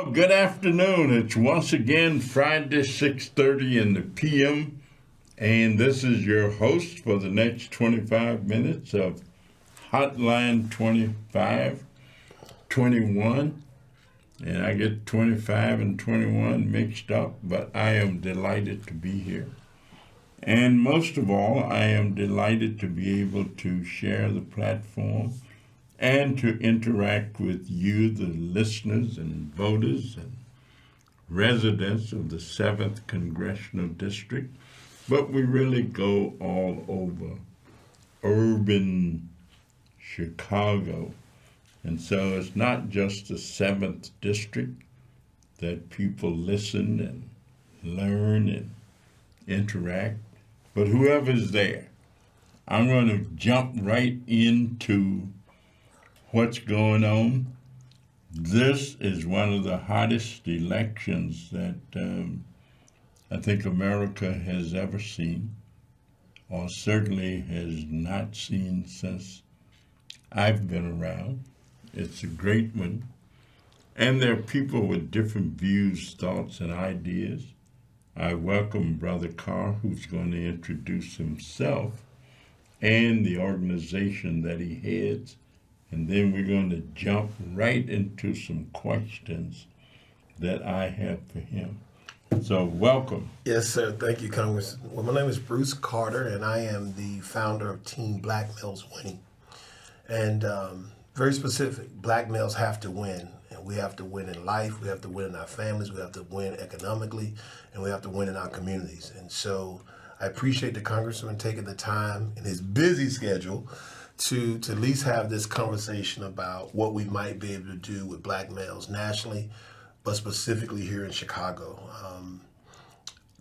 Well, good afternoon. It's once again Friday, 6:30 in the p.m., and this is your host for the next 25 minutes of Hotline 2521. And I get 25 and 21 mixed up, but I am delighted to be here. And most of all, I am delighted to be able to share the platform and to interact with you, the listeners and voters and residents of the 7th Congressional District. But we really go all over urban Chicago. And so it's not just the 7th District that people listen and learn and interact, but whoever's there. I'm going to jump right into what's going on. This is one of the hottest elections that I think America has ever seen, or certainly has not seen since I've been around. It's a great one. And there are people with different views, thoughts, and ideas. I welcome Brother Carr, who's going to introduce himself and the organization that he heads. And then we're going to jump right into some questions that I have for him. So welcome. Yes, sir. Thank you, Congressman. Well, my name is Bruce Carter, and I am the founder of Team Black Males Winning. And very specific, black males have to win. And we have to win in life, we have to win in our families, we have to win economically, and we have to win in our communities. And so I appreciate the Congressman taking the time in his busy schedule to at least have this conversation about what we might be able to do with black males nationally, but specifically here in Chicago.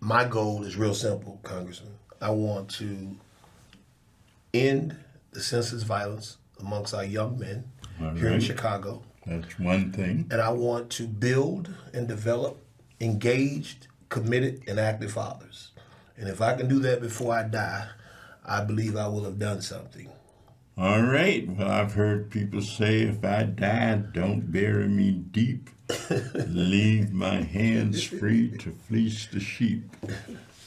My goal is real simple, Congressman. I want to end the senseless violence amongst our young men here in Chicago. That's one thing. And I want to build and develop engaged, committed, and active fathers. And if I can do that before I die, I believe I will have done something. All right. Well, I've heard people say, if I die, don't bury me deep. Leave my hands free to fleece the sheep.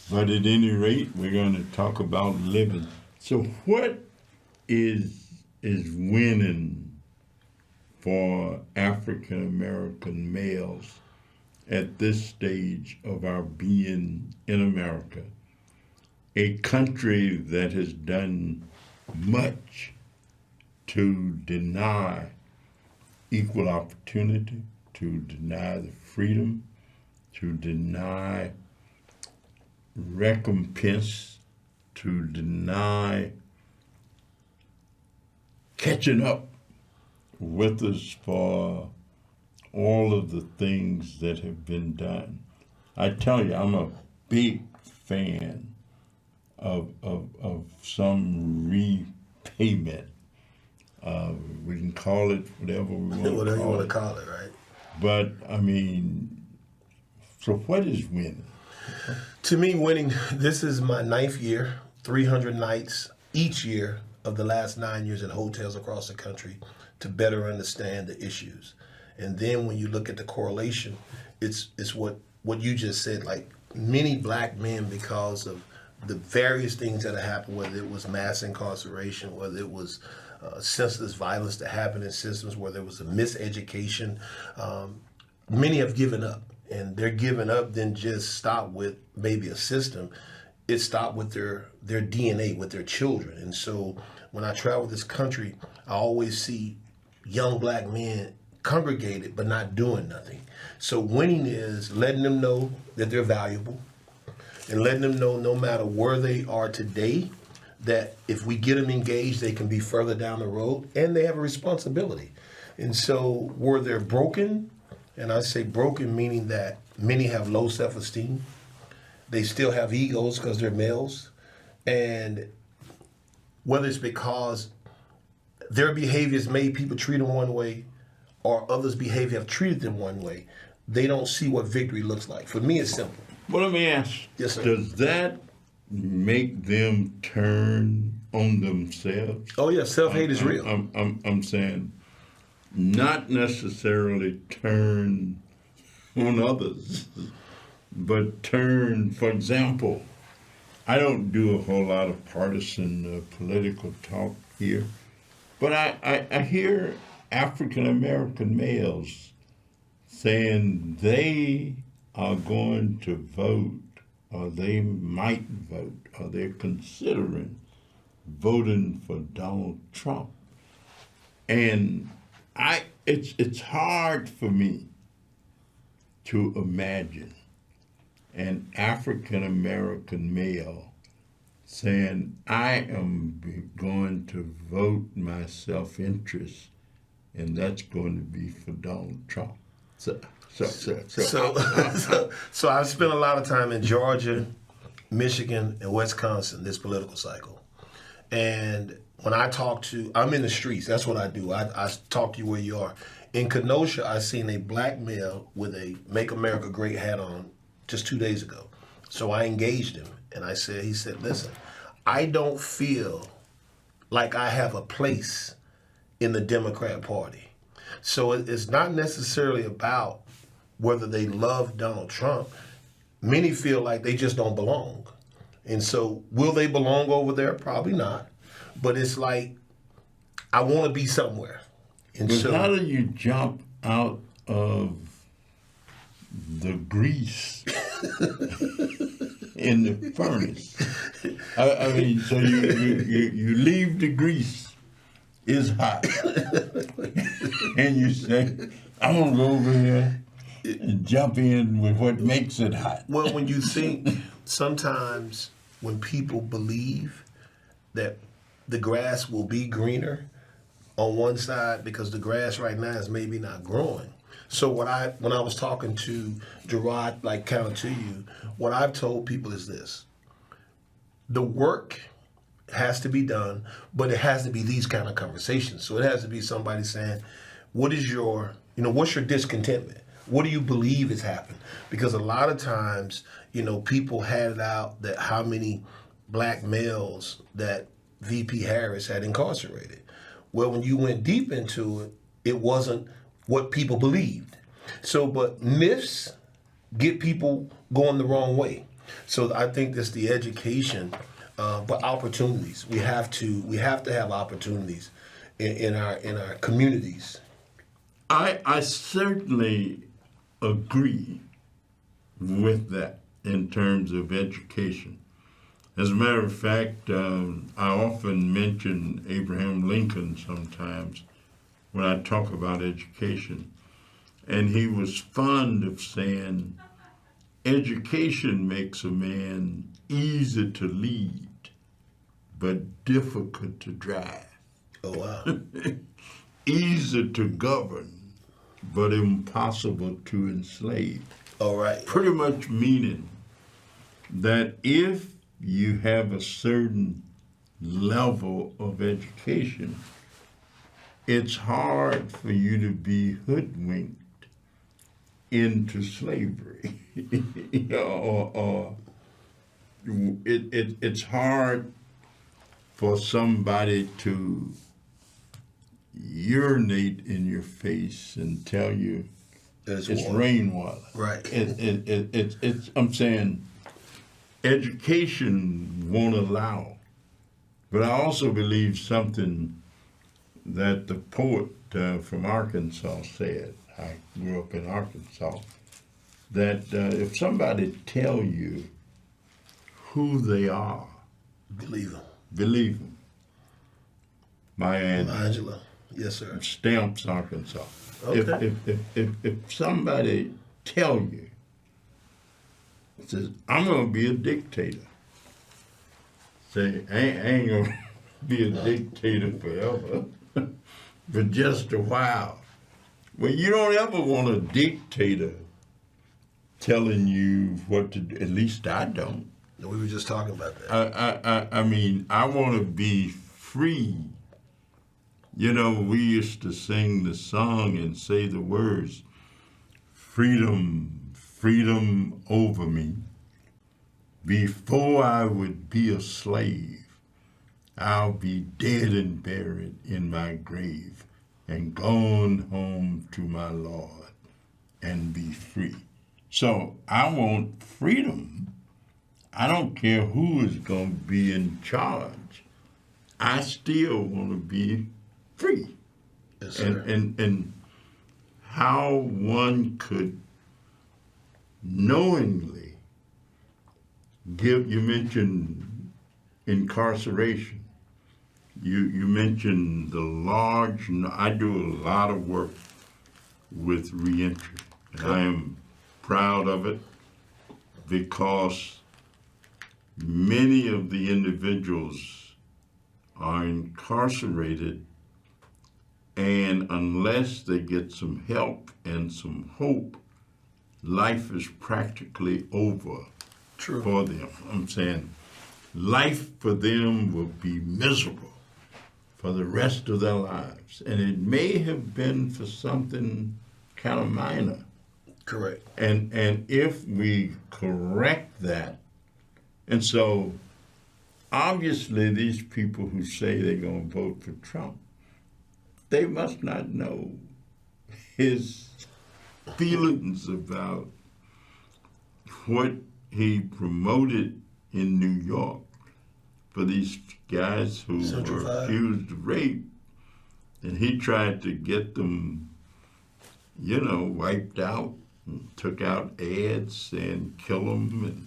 But at any rate, we're going to talk about living. So what is winning for African American males at this stage of our being in America? A country that has done much to deny equal opportunity, to deny the freedom, to deny recompense, to deny catching up with us for all of the things that have been done. I tell you, I'm a big fan of some repayment. We can call it whatever we want Whatever you want to call it, right? But, I mean, so what is winning? To me, winning, this is my 9th year, 300 nights each year of the last 9 years in hotels across the country to better understand the issues. And then when you look at the correlation, it's what you just said, like many black men, because of the various things that have happened, whether it was mass incarceration, whether it was senseless violence that happened in systems where there was a miseducation, many have given up. And their giving up didn't just stop with maybe a system, it stopped with their DNA, with their children. And so when I travel this country, I always see young black men congregated but not doing nothing. So winning is letting them know that they're valuable and letting them know no matter where they are today, that if we get them engaged, they can be further down the road, and they have a responsibility. And so where they're broken, and I say broken meaning that many have low self-esteem, they still have egos because they're males, and whether it's because their behaviors made people treat them one way or others' behavior have treated them one way, they don't see what victory looks like. For me, it's simple. Well, let me ask, Yes, sir. Does that make them turn on themselves? Oh, yeah, self-hate is real. I'm saying not necessarily turn on others, but turn, for example, I don't do a whole lot of partisan political talk here, but I hear African American males saying they are going to vote, or they might vote, or they're considering voting for Donald Trump. And it's hard for me to imagine an African American male saying, I am going to vote my self-interest, and that's going to be for Donald Trump. So I've spent a lot of time in Georgia, Michigan, and Wisconsin this political cycle. And when I talk to, I'm in the streets, that's what I do. I talk to you where you are. In Kenosha, I seen a black male with a Make America Great hat on just 2 days ago. So I engaged him, and he said, listen, I don't feel like I have a place in the Democrat Party. So it's not necessarily about whether they love Donald Trump. Many feel like they just don't belong. And so will they belong over there? Probably not. But it's like, I want to be somewhere. And but how do you jump out of the grease in the furnace? I mean, so you leave the grease. It's hot. And you say, I'm going to go over here and jump in with what makes it hot. Well, when you think, sometimes when people believe that the grass will be greener on one side, because the grass right now is maybe not growing. So when I was talking to Gerard, like kind of to you, what I've told people is this: the work has to be done, but it has to be these kind of conversations. So it has to be somebody saying, what's your discontentment? What do you believe has happened? Because a lot of times, people had it out that how many black males that VP Harris had incarcerated. Well, when you went deep into it, it wasn't what people believed. So, but myths get people going the wrong way. So I think that's the education, but opportunities. We have to have opportunities in our communities. I certainly agree with that in terms of education. As a matter of fact, I often mention Abraham Lincoln sometimes when I talk about education. And he was fond of saying, education makes a man easy to lead, but difficult to drive. Oh, wow. Easy to govern, but impossible to enslave. All right. Pretty much meaning that if you have a certain level of education, it's hard for you to be hoodwinked into slavery. It's hard for somebody to urinate in your face and tell you it's rainwater. Right. I'm saying education won't allow. But I also believe something that the poet from Arkansas said. I grew up in Arkansas. That if somebody tell you who they are, believe them. Believe them. Maya Angelou. Yes, sir. Stamps, Arkansas. Okay. If somebody tell you, says, I'm going to be a dictator. Say, I ain't going to be a dictator forever, but just a while. Well, you don't ever want a dictator telling you what to do. At least I don't. We were just talking about that. I mean, I want to be free. We used to sing the song and say the words, freedom, freedom over me. Before I would be a slave, I'll be dead and buried in my grave and gone home to my Lord and be free. So I want freedom. I don't care who is going to be in charge. I still want to be free. Yes, sir. And how one could knowingly you mentioned incarceration. You mentioned I do a lot of work with reentry. And I am proud of it because many of the individuals are incarcerated, and unless they get some help and some hope, life is practically over for them. I'm saying life for them will be miserable for the rest of their lives. And it may have been for something kind of minor. Correct. And if we correct that, and so obviously these people who say they're going to vote for Trump, they must not know his feelings about what he promoted in New York for these guys who were accused of rape. And he tried to get them, wiped out, and took out ads and kill them and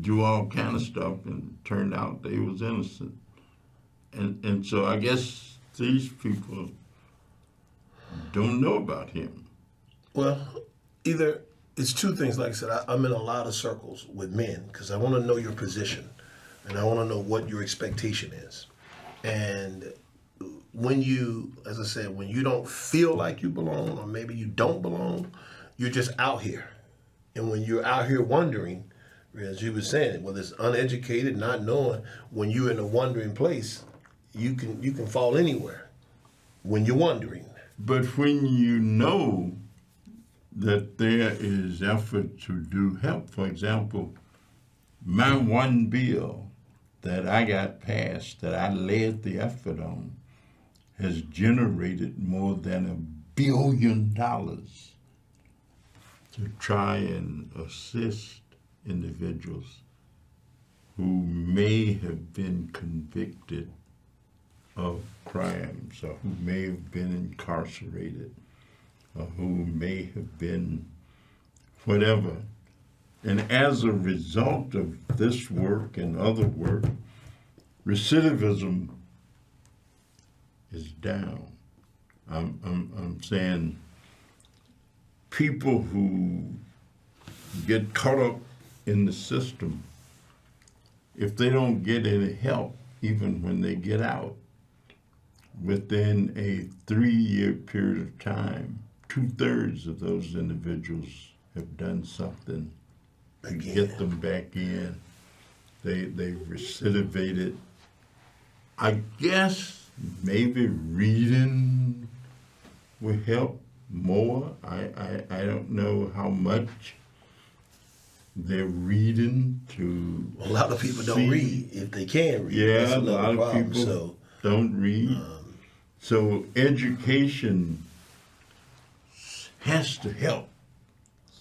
do all kind of stuff, and turned out they was innocent. And so I guess these people don't know about him. Well, either it's two things. Like I said, I'm in a lot of circles with men because I want to know your position and I want to know what your expectation is. And when you, as I said, when you don't feel like you belong, or maybe you don't belong, you're just out here. And when you're out here wondering, as you were saying, whether it's uneducated, not knowing, when you're in a wondering place, you can fall anywhere when you're wondering. But when you know that there is effort to do help, for example, my one bill that I got passed, that I led the effort on, has generated more than $1 billion to try and assist individuals who may have been convicted of crimes, or who may have been incarcerated, or who may have been whatever. And as a result of this work and other work, recidivism is down. I'm saying people who get caught up in the system, if they don't get any help, even when they get out, within a 3-year period of time, 2/3 of those individuals have done something to get them back in. They've recidivated. I guess maybe reading will help more. I don't know how much they're reading to. A lot of people don't read if they can read. Yeah, that's a lot of problem. people don't read. So education has to help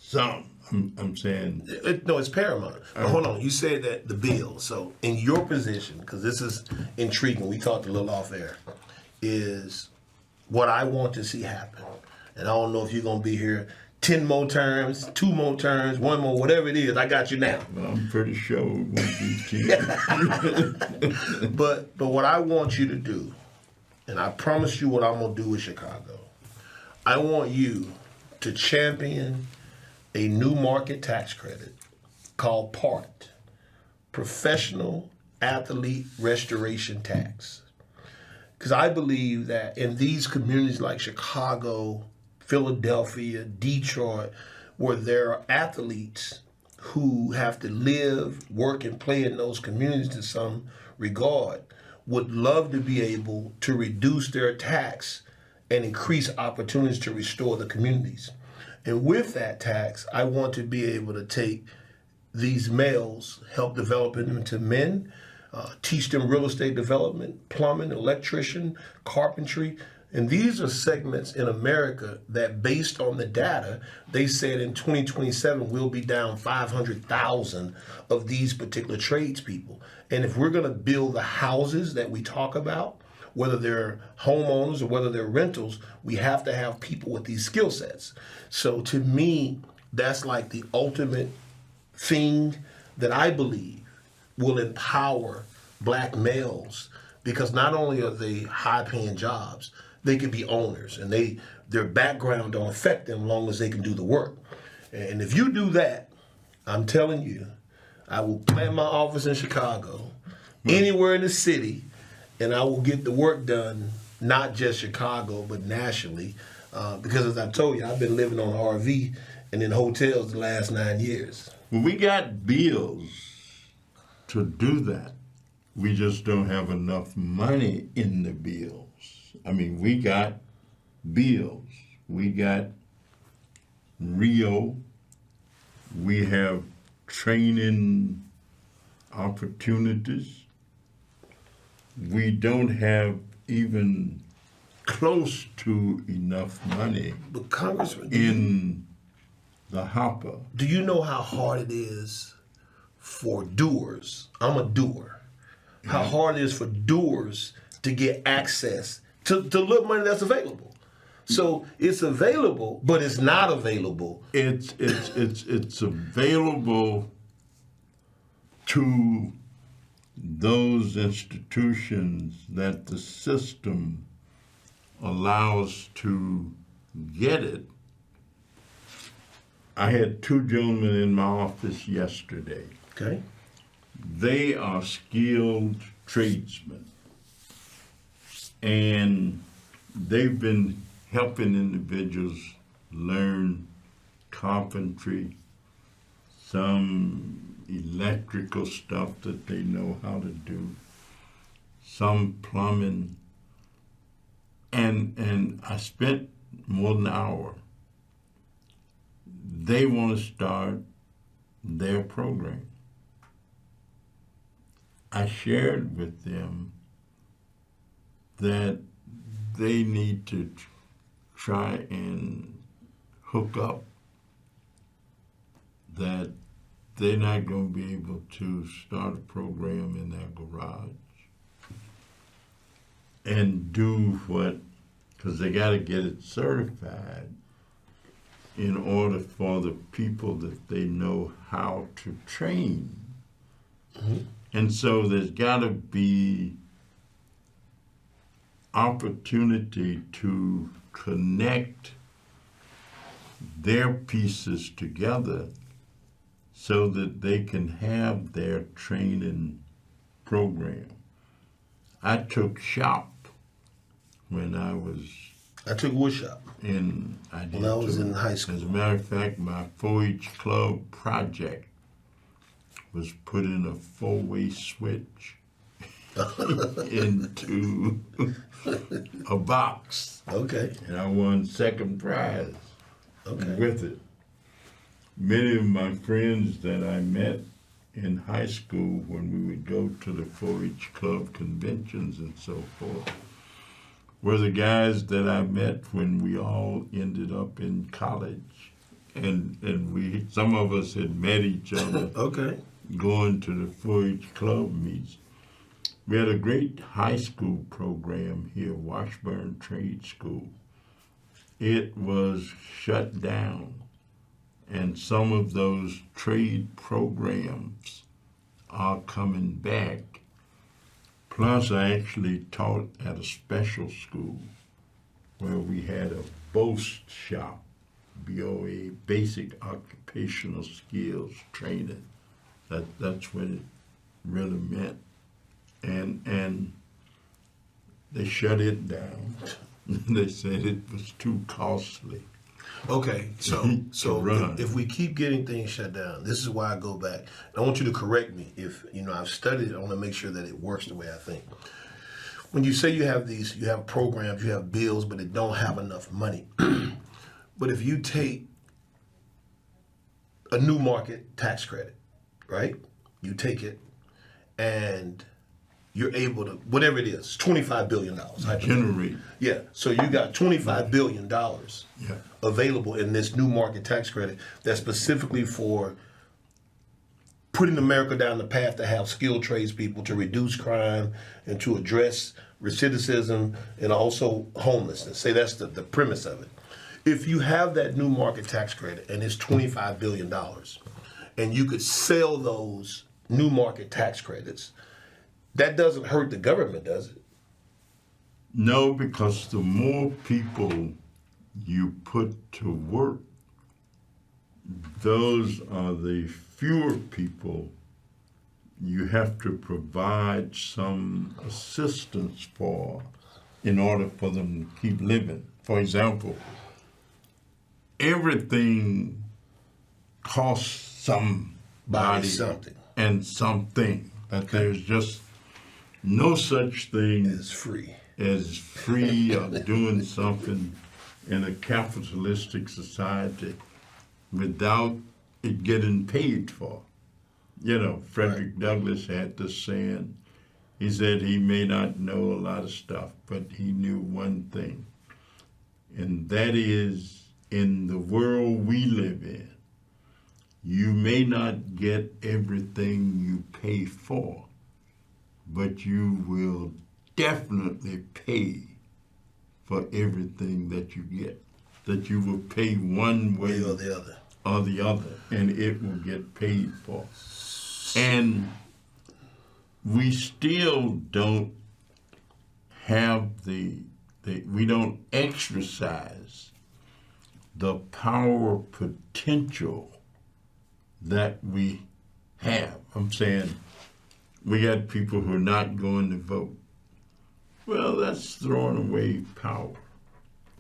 some. I'm saying. No, it's paramount. But hold on, you said that the bill. So in your position, because this is intriguing, we talked a little off air, is what I want to see happen. And I don't know if you're going to be here 10 more terms, 2 more terms, 1 more, whatever it is, I got you now. Well, I'm pretty sure it won't be 10. But what I want you to do, and I promise you what I'm going to do with Chicago, I want you to champion a new market tax credit called PART, Professional Athlete Restoration Tax. Because I believe that in these communities like Chicago, Philadelphia, Detroit, where there are athletes who have to live, work, and play in those communities to some regard, would love to be able to reduce their tax and increase opportunities to restore the communities. And with that tax, I want to be able to take these males, help develop them into men, teach them real estate development, plumbing, electrician, carpentry, And these are segments in America that, based on the data, they said in 2027 we'll be down 500,000 of these particular tradespeople. And if we're going to build the houses that we talk about, whether they're homeowners or whether they're rentals, we have to have people with these skill sets. So to me, that's like the ultimate thing that I believe will empower black males, because not only are they high paying jobs, they can be owners, and their background don't affect them as long as they can do the work. And if you do that, I'm telling you, I will plant my office in Chicago, anywhere in the city, and I will get the work done, not just Chicago, but nationally. Because as I told you, I've been living on RV and in hotels the last 9 years. Well, we got bills to do that. We just don't have enough money in the bills. I mean, we got bills. We got Rio. We have training opportunities. We don't have even close to enough money But Congressman, in the hopper. do you know how hard it is for doers? I'm a doer. How hard it is for doers to get access to little money that's available. So it's available, but it's not available. It's available to those institutions that the system allows to get it. I had two gentlemen in my office yesterday. Okay. They are skilled tradesmen, and they've been helping individuals learn carpentry, some electrical stuff that they know how to do, some plumbing, and I spent more than an hour. They want to start their program. I shared with them that they need to try and hook up, that they're not going to be able to start a program in their garage and do what, because they got to get it certified in order for the people that they know how to train. Mm-hmm. And so there's got to be opportunity to connect their pieces together so that they can have their training program. I took shop when I took wood shop when I was in high school. As a matter of fact, my 4-H club project was putting a 4-way switch into a box. Okay. And I won second prize with it. Many of my friends that I met in high school when we would go to the 4-H club conventions and so forth were the guys that I met when we all ended up in college. And some of us had met each other going to the 4-H club meets. We had a great high school program here, Washburn Trade School. It was shut down, and some of those trade programs are coming back. Plus, I actually taught at a special school where we had a BOST shop, BOA, Basic Occupational Skills Training. That's what it really meant. And they shut it down. They said it was too costly. Okay, so if we keep getting things shut down, this is why I go back. I want you to correct me if I've studied it. I want to make sure that it works the way I think. When you say you have programs, you have bills, but it don't have enough money. But if you take a new market tax credit, right? You take it and you're able to, whatever it is, $25 billion. Generate. Yeah, so you got $25 billion Yeah. available in this new market tax credit that's specifically for putting America down the path to have skilled tradespeople, to reduce crime, and to address recidivism and also homelessness. Say that's the premise of it. If you have that new market tax credit and it's $25 billion, and you could sell those new market tax credits, that doesn't hurt the government, does it? No, because the more people you put to work, those are the fewer people you have to provide some assistance for in order for them to keep living. For example, everything costs somebody something. and something. That there's just no such thing It's free. as free or doing something in a capitalistic society without it getting paid for. You know, Frederick Douglass had this saying. He said he may not know a lot of stuff, but he knew one thing, and that is, in the world we live in, you may not get everything you pay for, but you will definitely pay for everything that you get. That you will pay one way or the other. And it will get paid for. And we still don't have we don't exercise the power potential that we have. I'm saying we got people who are not going to vote. Well, that's throwing away power.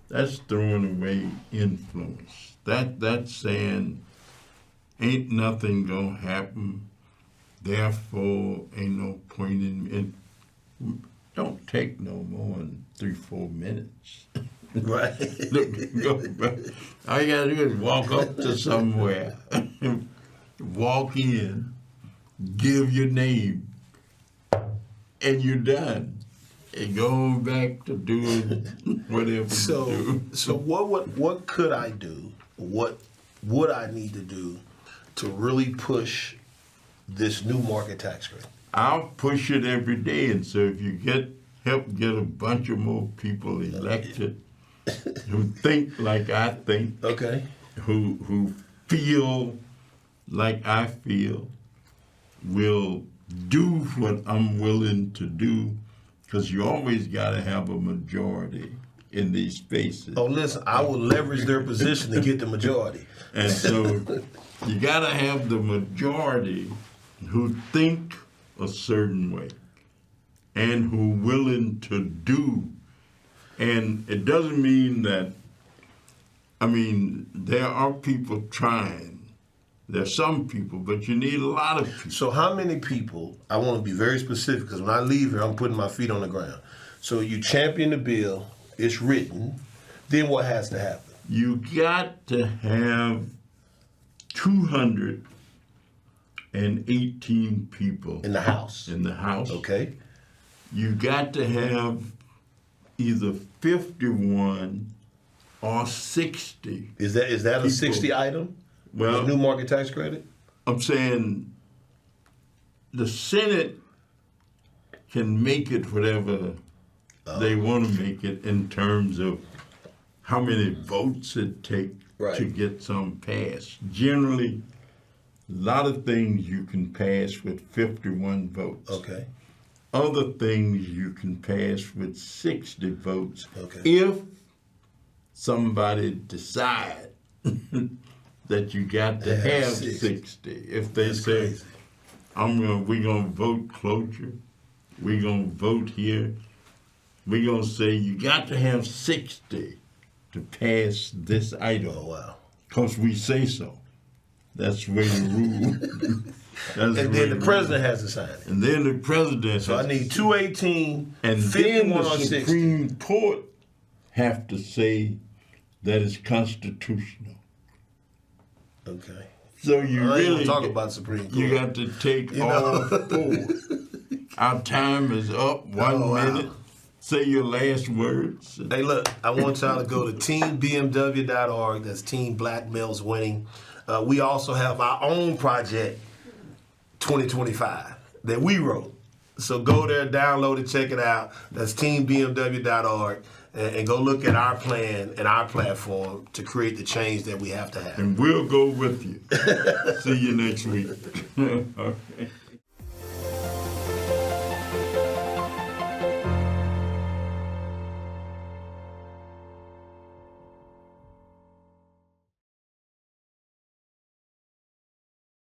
That's throwing away influence. That's saying ain't nothing gonna happen, therefore ain't no point in it. Don't take no more than 3-4 minutes. Right. Look, go back. All you gotta do is walk up to somewhere, walk in, give your name, and you're done. And go back to doing whatever you do. So what could I do? What would I need to do to really push this new market tax credit? I'll push it every day, and so if you help get a bunch of more people elected who think like I think, Okay. who feel like I feel, will do what I'm willing to do, because you always got to have a majority in these spaces. Oh, listen, I will leverage their position to get the majority. And so you got to have the majority who think a certain way and who willing to do. And it doesn't mean that, there are people trying. There's some people, but you need a lot of people. So how many people, I want to be very specific, because when I leave here, I'm putting my feet on the ground. So you champion the bill, it's written, then what has to happen? You got to have 218 people In the House. in the House. Okay. You got to have either 51 or 60. Is that people. a 60 item? Well, The new market tax credit? I'm saying the Senate can make it whatever they want to make it in terms of how many votes it takes to get some passed. Generally, a lot of things you can pass with 51 votes. Okay. Other things you can pass with 60 votes Okay. if somebody decides that you got to have 60. If they That's say, crazy. we're gonna vote cloture, we're gonna vote here, we're gonna say you got to have 60 to pass this item. Oh, wow. Because we say so. That's the way the rule. And then the president has to sign it. And then the president. So I need 218, and 51 then or the 60. Supreme Court have to say that it's constitutional. Okay. So you I ain't really gonna talk about Supreme Court. You got to take all four. Our time is up. 1 minute. Say your last words. Hey, look, I want y'all to go to teambmw.org. That's Team Black Males Winning. We also have our own project, 2025, that we wrote. So go there, download it, check it out. That's teambmw.org. And go look at our plan and our platform to create the change that we have to have. And we'll go with you. See you next week. Okay.